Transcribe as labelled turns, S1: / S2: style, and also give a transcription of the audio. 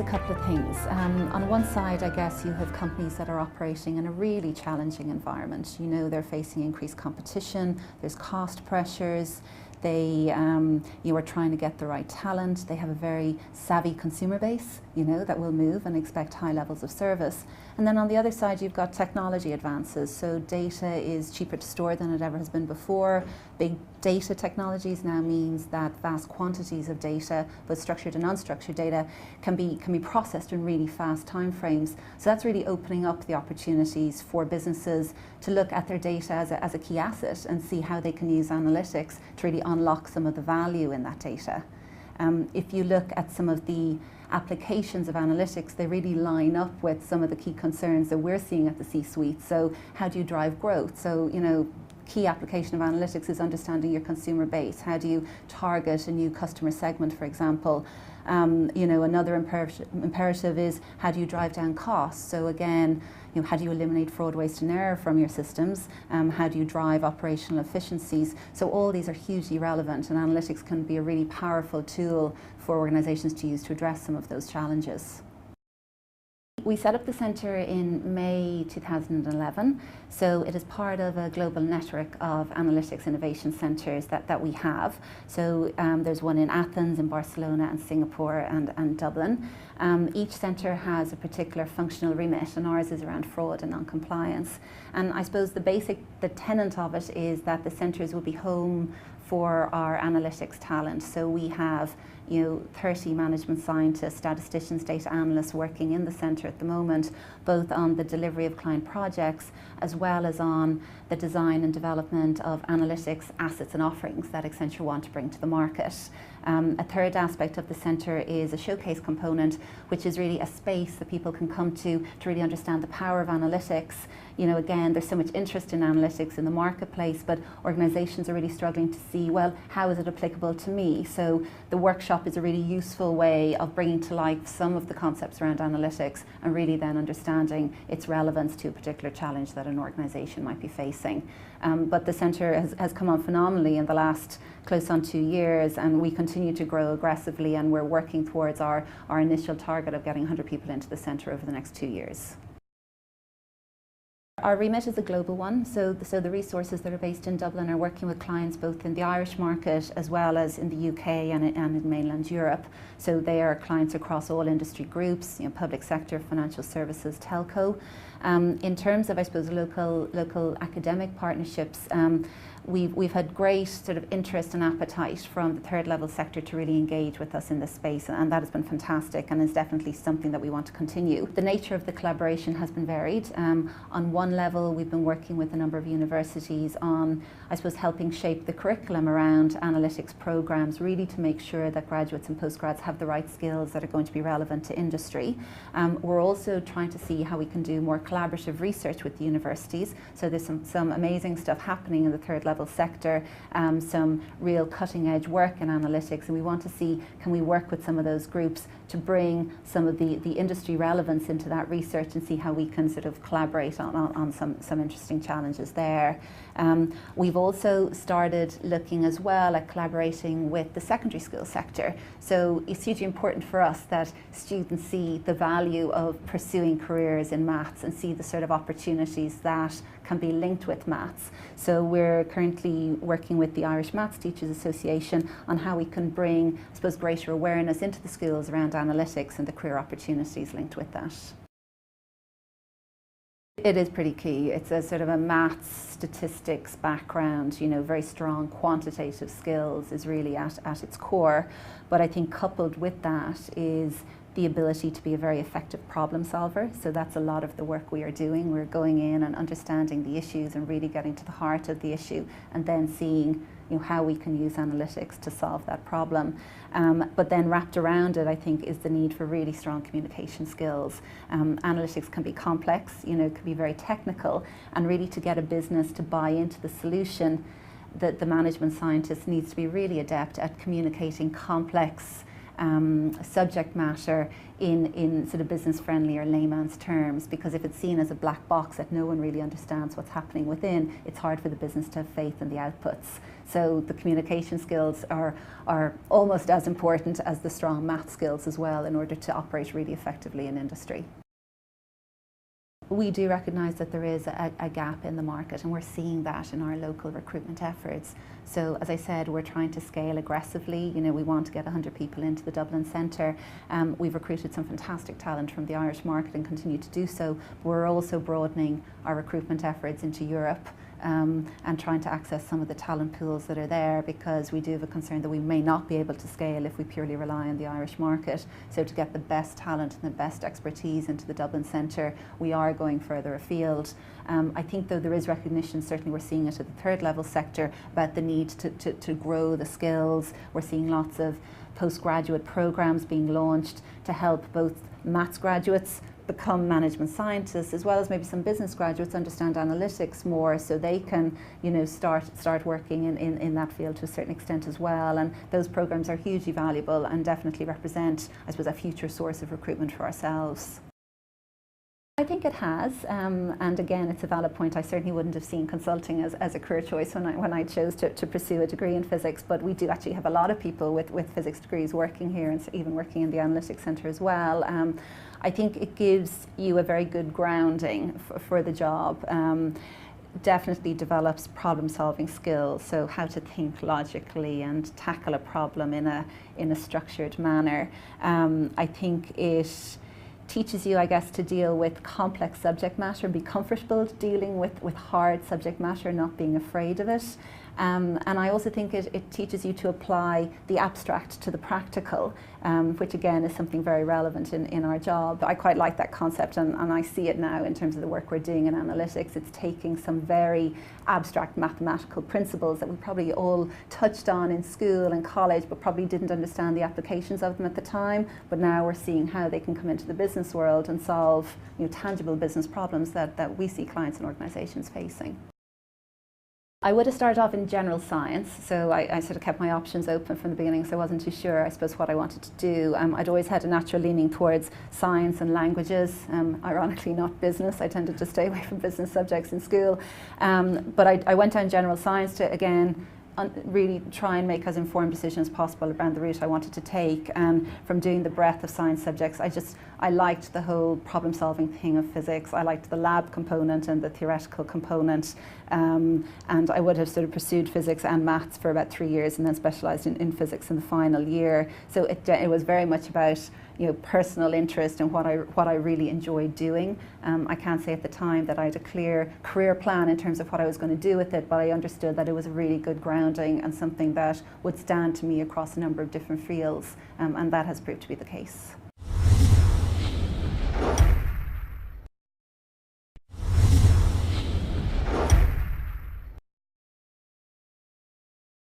S1: a couple of things. On one side, I guess you have companies that are operating in a really challenging environment. You know, they're facing increased competition, there's cost pressures, you are trying to get the right talent, they have a very savvy consumer base, you know, that will move and expect high levels of service. And then on the other side, you've got technology advances. So data is cheaper to store than it ever has been before. Big data technologies now means that vast quantities of data, both structured and unstructured data, can be processed in really fast timeframes. So that's really opening up the opportunities for businesses to look at their data as a key asset and see how they can use analytics to really unlock some of the value in that data. If you look at some of the applications of analytics, they really line up with some of the key concerns that we're seeing at the C-suite. So how do you drive growth? So, you know, key application of analytics is understanding your consumer base. How do you target a new customer segment, for example? You know, another imperative is how do you drive down costs? So again, you know, how do you eliminate fraud, waste and error from your systems? How do you drive operational efficiencies? So all these are hugely relevant, and analytics can be a really powerful tool for organisations to use to address some of those challenges. We set up the centre in May 2011, so it is part of a global network of analytics innovation centres that we have. So there's one in Athens, in Barcelona and Singapore and Dublin. Each centre has a particular functional remit, and ours is around fraud and non-compliance. And I suppose the tenet of it is that the centres will be home for our analytics talent. So we have, you know, 30 management scientists, statisticians, data analysts working in the centre at the moment, both on the delivery of client projects as well as on the design and development of analytics assets and offerings that Accenture want to bring to the market. A third aspect of the centre is a showcase component, which is really a space that people can come to really understand the power of analytics. You know, again, there's so much interest in analytics in the marketplace, but organisations are really struggling to see, well, how is it applicable to me? So the workshop is a really useful way of bringing to life some of the concepts around analytics and really then understanding its relevance to a particular challenge that an organisation might be facing. But the centre has come on phenomenally in the last close on 2 years, and we continue to grow aggressively, and we're working towards our initial target of getting 100 people into the centre over the next 2 years. Our remit is a global one, so the resources that are based in Dublin are working with clients both in the Irish market as well as in the UK and in mainland Europe. So they are clients across all industry groups, you know, public sector, financial services, telco. In terms of, I suppose, local academic partnerships, we've had great sort of interest and appetite from the third level sector to really engage with us in this space, and that has been fantastic and is definitely something that we want to continue. The nature of the collaboration has been varied. On one level, we've been working with a number of universities on, I suppose, helping shape the curriculum around analytics programs, really to make sure that graduates and postgrads have the right skills that are going to be relevant to industry. We're also trying to see how we can do more collaborative research with the universities. So there's some amazing stuff happening in the third level sector, some real cutting edge work in analytics, and we want to see, can we work with some of those groups to bring some of the industry relevance into that research and see how we can sort of collaborate on some interesting challenges there. We've also started looking as well at collaborating with the secondary school sector. So it's hugely important for us that students see the value of pursuing careers in maths and see the sort of opportunities that can be linked with maths. So we're currently working with the Irish Maths Teachers Association on how we can bring, I suppose, greater awareness into the schools around analytics and the career opportunities linked with that. It is pretty key. It's a sort of a maths, statistics background, you know, very strong quantitative skills is really at its core. But I think coupled with that is the ability to be a very effective problem solver. So that's a lot of the work we are doing. We're going in and understanding the issues and really getting to the heart of the issue, and then seeing, you know, how we can use analytics to solve that problem. But then wrapped around it, I think, is the need for really strong communication skills. Analytics can be complex, you know, can be very technical, and really to get a business to buy into the solution, that the management scientist needs to be really adept at communicating complex subject matter in sort of business-friendly or layman's terms, because if it's seen as a black box that no one really understands what's happening within, it's hard for the business to have faith in the outputs. So the communication skills are almost as important as the strong math skills as well in order to operate really effectively in industry. We do recognise that there is a gap in the market, and we're seeing that in our local recruitment efforts. So as I said, we're trying to scale aggressively. You know, we want to get 100 people into the Dublin Centre. We've recruited some fantastic talent from the Irish market and continue to do so. We're also broadening our recruitment efforts into Europe. And trying to access some of the talent pools that are there, because we do have a concern that we may not be able to scale if we purely rely on the Irish market. So to get the best talent and the best expertise into the Dublin Centre, we are going further afield. I think though there is recognition, certainly we're seeing it at the third level sector, about the need to grow the skills. We're seeing lots of postgraduate programs being launched to help both maths graduates become management scientists, as well as maybe some business graduates understand analytics more, so they can, you know, start working in that field to a certain extent as well. And those programs are hugely valuable and definitely represent, I suppose, a future source of recruitment for ourselves. I think it has, and again, it's a valid point. I certainly wouldn't have seen consulting as a career choice when I chose to pursue a degree in physics, but we do actually have a lot of people with physics degrees working here, and even working in the Analytics Centre as well. I think it gives you a very good grounding for the job. Definitely develops problem-solving skills, so how to think logically and tackle a problem in a structured manner. I think it teaches you, I guess, to deal with complex subject matter, be comfortable dealing with hard subject matter, not being afraid of it. And I also think it teaches you to apply the abstract to the practical, which again is something very relevant in our job. I quite like that concept, and I see it now in terms of the work we're doing in analytics. It's taking some very abstract mathematical principles that we probably all touched on in school and college, but probably didn't understand the applications of them at the time. But now we're seeing how they can come into the business world and solve, you know, tangible business problems that we see clients and organisations facing. I would have started off in general science, so I sort of kept my options open from the beginning, so I wasn't too sure, I suppose, what I wanted to do. I'd always had a natural leaning towards science and languages, ironically not business. I tended to stay away from business subjects in school, but I went down general science to, again, really try and make as informed decisions as possible around the route I wanted to take. And from doing the breadth of science subjects, I liked the whole problem-solving thing of physics. I liked the lab component and the theoretical component, and I would have sort of pursued physics and maths for about 3 years, and then specialised in physics in the final year. So it was very much about, you know, personal interest and what I really enjoyed doing. I can't say at the time that I had a clear career plan in terms of what I was going to do with it, but I understood that it was a really good grounding and something that would stand to me across a number of different fields, and that has proved to be the case.